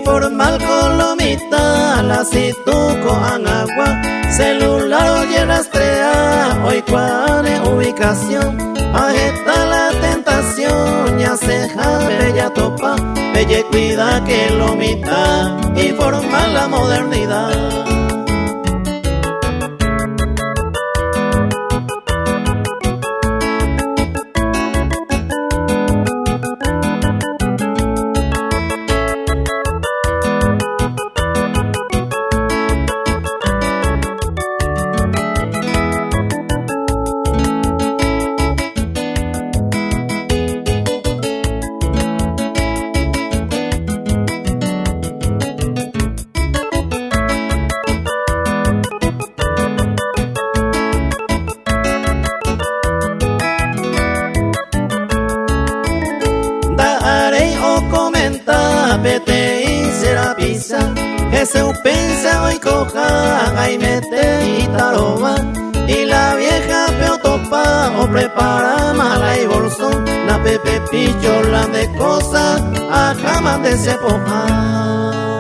formal colomita, la situco en agua, celular oye rastrea, hoy cuare ubicación, agita la tentación, ya ceja, bella topa, bella cuida que lomita, y formal la modernidad. Vete y será pisa, ese pensa hoy coja, ay mete y taroba, y la vieja peotopa o prepara mala y bolsón, la pepe pillo la de cosa, a jamás de se poja.